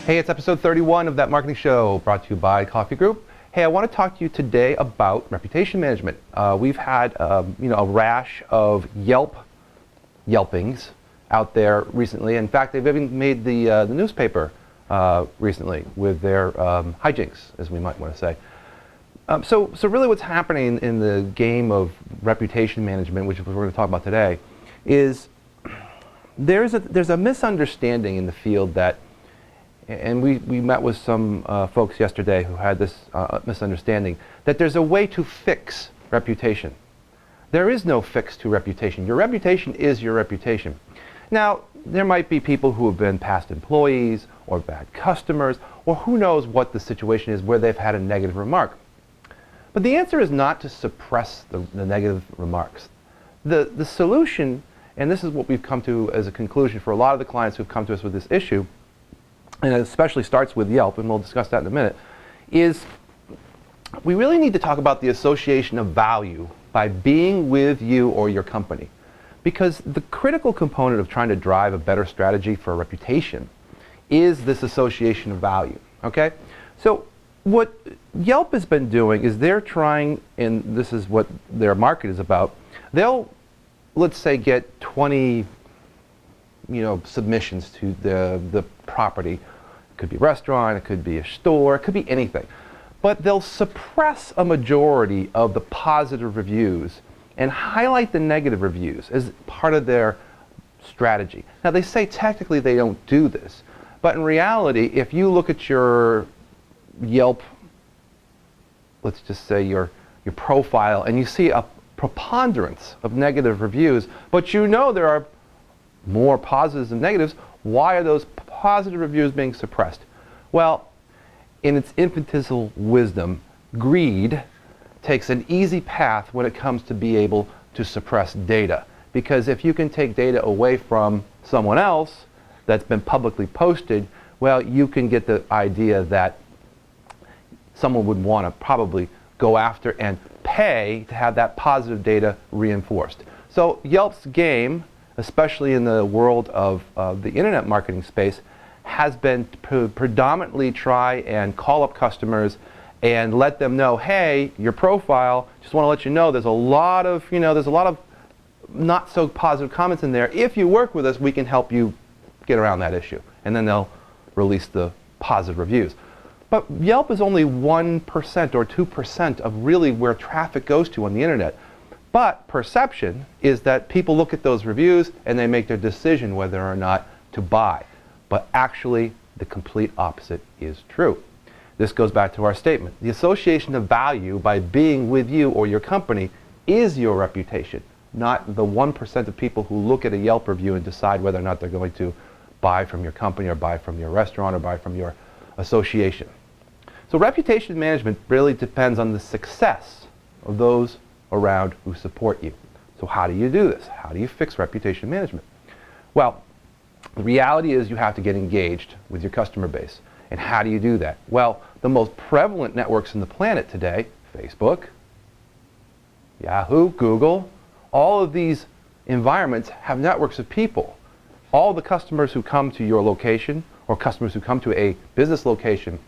Hey, it's episode 31 of That Marketing Show, brought to you by Coffee Group. Hey, I want to talk to you today about reputation management. We've had a rash of Yelpings out there recently. In fact, they've even made the newspaper recently with their hijinks, as we might want to say. So really what's happening in the game of reputation management, which we're going to talk about today, is there's a misunderstanding in the field that, and we met with some folks yesterday who had this misunderstanding, that there's a way to fix reputation. There is no fix to reputation. Your reputation is your reputation. Now, there might be people who have been past employees or bad customers, or who knows what the situation is where they've had a negative remark. But the answer is not to suppress the negative remarks. The solution, and this is what we've come to as a conclusion for a lot of the clients who've come to us with this issue, and it especially starts with Yelp, and we'll discuss that in a minute, is we really need to talk about the association of value by being with you or your company. Because the critical component of trying to drive a better strategy for a reputation is this association of value, okay? So what Yelp has been doing is they're trying, and this is what their market is about, they'll, let's say, get 20 submissions to the property. It could be a restaurant, it could be a store, it could be anything. But they'll suppress a majority of the positive reviews and highlight the negative reviews as part of their strategy. Now they say technically they don't do this, but in reality, if you look at your Yelp, let's just say your profile, and you see a preponderance of negative reviews, but you know there are more positives than negatives, why are those positive reviews being suppressed? Well, in its infinitesimal wisdom, greed takes an easy path when it comes to be able to suppress data. Because if you can take data away from someone else that's been publicly posted, well, you can get the idea that someone would want to probably go after and pay to have that positive data reinforced. So Yelp's game, especially in the world of the internet marketing space, has been predominantly try and call up customers and let them know, hey, your profile, just want to let you know there's a lot of, not so positive comments in there. If you work with us, we can help you get around that issue. And then they'll release the positive reviews. But Yelp is only 1% or 2% of really where traffic goes to on the internet. But perception is that people look at those reviews and they make their decision whether or not to buy. But actually, the complete opposite is true. This goes back to our statement. The association of value by being with you or your company is your reputation, not the 1% of people who look at a Yelp review and decide whether or not they're going to buy from your company or buy from your restaurant or buy from your association. So reputation management really depends on the success of those around who support you. So how do you do this? How do you fix reputation management? Well, the reality is you have to get engaged with your customer base. And how do you do that? Well, the most prevalent networks on the planet today, Facebook, Yahoo, Google, all of these environments have networks of people. All the customers who come to your location or customers who come to a business location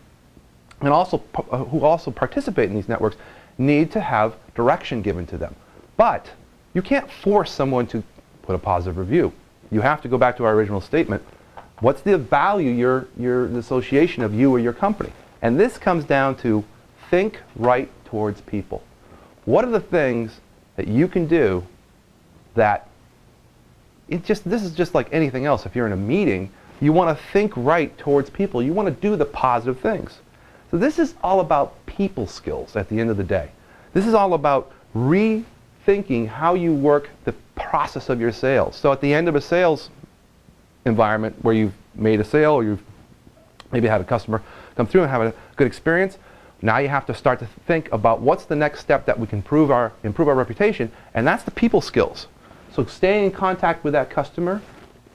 and who also participate in these networks need to have direction given to them. But you can't force someone to put a positive review. You have to go back to our original statement. What's the value, the association of you or your company? And this comes down to think right towards people. What are the things that you can do that this is just like anything else. If you're in a meeting, you want to think right towards people. You want to do the positive things. So this is all about people skills at the end of the day. This is all about rethinking how you work the process of your sales. So at the end of a sales environment where you've made a sale or you've maybe had a customer come through and have a good experience, now you have to start to think about what's the next step that we can improve our reputation, and that's the people skills. So staying in contact with that customer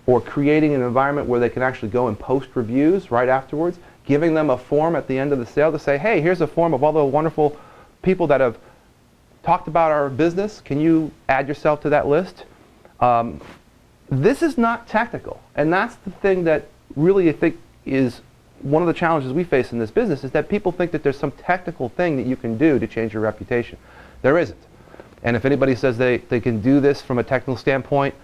or creating an environment where they can actually go and post reviews right afterwards, giving them a form at the end of the sale to say, hey, here's a form of all the wonderful people that have talked about our business. Can you add yourself to that list? This is not technical, and that's the thing that really I think is one of the challenges we face in this business is that people think that there's some technical thing that you can do to change your reputation. There isn't. And if anybody says they can do this from a technical standpoint,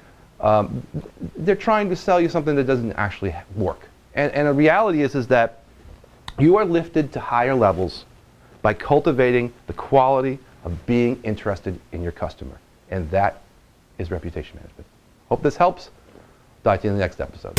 they're trying to sell you something that doesn't actually work. And the reality is that you are lifted to higher levels by cultivating the quality of being interested in your customer. And that is reputation management. Hope this helps. Talk to you in the next episode.